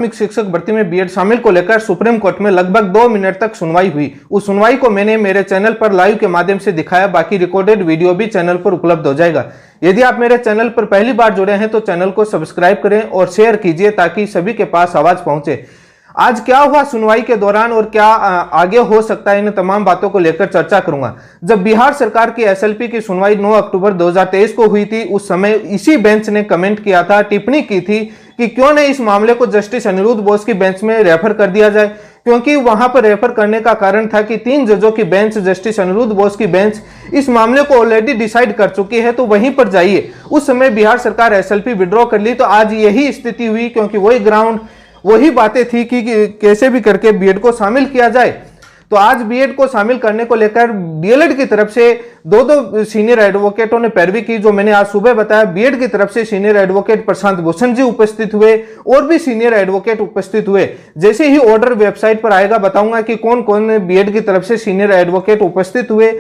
प्राथमिक शिक्षक भर्ती में बीएड शामिल को लेकर सुप्रीम कोर्ट में लगभग 2 मिनट तक सुनवाई हुई। उस सुनवाई को मैंने मेरे चैनल पर लाइव के माध्यम से दिखाया, बाकी रिकॉर्डेड वीडियो भी चैनल पर उपलब्ध हो जाएगा। यदि आप मेरे चैनल पर पहली बार जुड़े हैं तो चैनल को सब्सक्राइब करें और शेयर कीजिए ताकि सभी के पास आवाज पहुंचे। आज क्या हुआ सुनवाई के दौरान और क्या आगे हो सकता है, इन तमाम बातों को लेकर चर्चा करूंगा। जब बिहार सरकार की एसएलपी की सुनवाई 9 अक्टूबर 2023 को हुई थी, उस समय इसी बेंच ने कमेंट किया था, टिप्पणी की थी कि क्यों नहीं इस मामले को जस्टिस अनिरुद्ध बोस की बेंच में रेफर कर दिया जाए, क्योंकि वहां पर रेफर करने का कारण था कि 3 जजों की बेंच, जस्टिस अनिरुद्ध बोस की बेंच इस मामले को ऑलरेडी डिसाइड कर चुकी है, तो वहीं पर जाइए। उस समय बिहार सरकार एसएलपी विड्रॉ कर ली, तो आज यही स्थिति हुई, क्योंकि वही ग्राउंड, वही बातें थी कि कैसे भी करके बीएड को शामिल किया जाए। तो आज बीएड को शामिल करने को लेकर डीएलएड की तरफ से दो सीनियर एडवोकेटों ने पैरवी की, जो मैंने आज सुबह बताया। बीएड की तरफ से सीनियर एडवोकेट प्रशांत भूषण जी उपस्थित हुए और भी सीनियर एडवोकेट उपस्थित हुए। जैसे ही ऑर्डर वेबसाइट पर आएगा बताऊंगा कि कौन कौन बीएड की तरफ से सीनियर एडवोकेट उपस्थित हुए।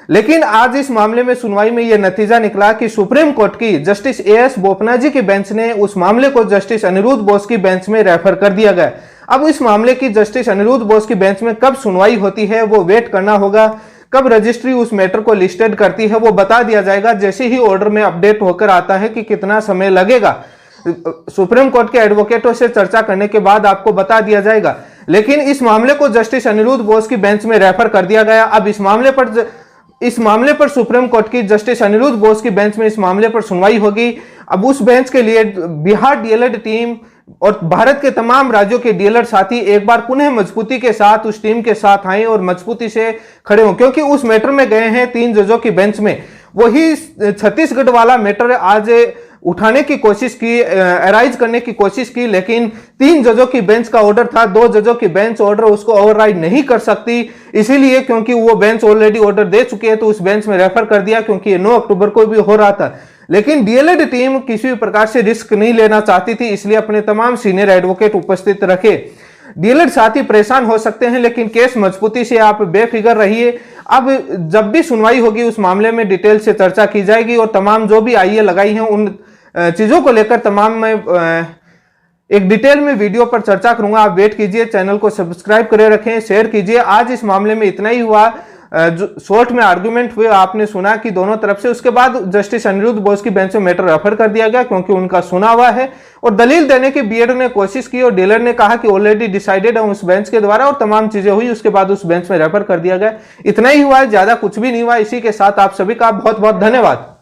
लेकिन आज इस मामले में सुनवाई में यह नतीजा निकला कि सुप्रीम कोर्ट की जस्टिस एएस बोपन्ना जी की बेंच ने उस मामले को जस्टिस अनिरुद्ध बोस की बेंच में रेफर कर दिया गया। अब इस मामले की जस्टिस अनिरुद्ध बोस की बेंच में कब सुनवाई होती है वो वेट करना होगा। कब रजिस्ट्री उस मैटर को लिस्टेड करती है वो बता दिया जाएगा, जैसे ही ऑर्डर में अपडेट होकर आता है कि कितना समय लगेगा। सुप्रीम कोर्ट के एडवोकेटों से चर्चा करने के बाद आपको बता दिया जाएगा। लेकिन इस मामले को जस्टिस अनिरुद्ध बोस की बेंच में रेफर कर दिया गया। अब इस मामले पर सुप्रीम कोर्ट की जस्टिस अनिरुद्ध बोस की बेंच में इस मामले पर सुनवाई होगी। अब उस बेंच के लिए बिहार डीएलएड टीम और भारत के तमाम राज्यों के डीएलएड साथी एक बार पुनः मजबूती के साथ उस टीम के साथ आए और मजबूती से खड़े हों, क्योंकि उस मैटर में गए हैं 3 जजों की बेंच में। वही छत्तीसगढ़ वाला मैटर आज उठाने की कोशिश की, अराइज करने की कोशिश की, लेकिन 3 जजों की बेंच का ऑर्डर था, 2 जजों की बेंच ऑर्डर उसको ओवरराइड नहीं कर सकती, इसीलिए क्योंकि वो बेंच ऑलरेडी ऑर्डर दे चुकी है तो उस बेंच में रेफर कर दिया, क्योंकि ये 9 अक्टूबर को भी हो रहा था। लेकिन डीएलएड टीम किसी भी प्रकार से रिस्क नहीं लेना चाहती थी, इसलिए अपने तमाम सीनियर एडवोकेट उपस्थित रखे। डीएलएड साथी परेशान हो सकते हैं, लेकिन केस मजबूती से आप बेफिक्र रहिए। अब जब भी सुनवाई होगी उस मामले में डिटेल से चर्चा की जाएगी और तमाम जो भी आईए लगाई हैं उन चीजों को लेकर तमाम मैं एक डिटेल में वीडियो पर चर्चा करूंगा। आप वेट कीजिए, चैनल को सब्सक्राइब करे रखें, शेयर कीजिए। आज इस मामले में इतना ही हुआ। जो शॉर्ट में आर्गुमेंट हुए आपने सुना कि दोनों तरफ से, उसके बाद जस्टिस अनिरुद्ध बोस की बेंच में मैटर रेफर कर दिया गया, क्योंकि उनका सुना हुआ है। और दलील देने की बीएड ने कोशिश की और डीएलएड ने कहा कि ऑलरेडी डिसाइडेड है उस बेंच के द्वारा, और तमाम चीजें हुई, उसके बाद उस बेंच में रेफर कर दिया गया। इतना ही हुआ है, ज्यादा कुछ भी नहीं हुआ। इसी के साथ आप सभी का बहुत बहुत धन्यवाद।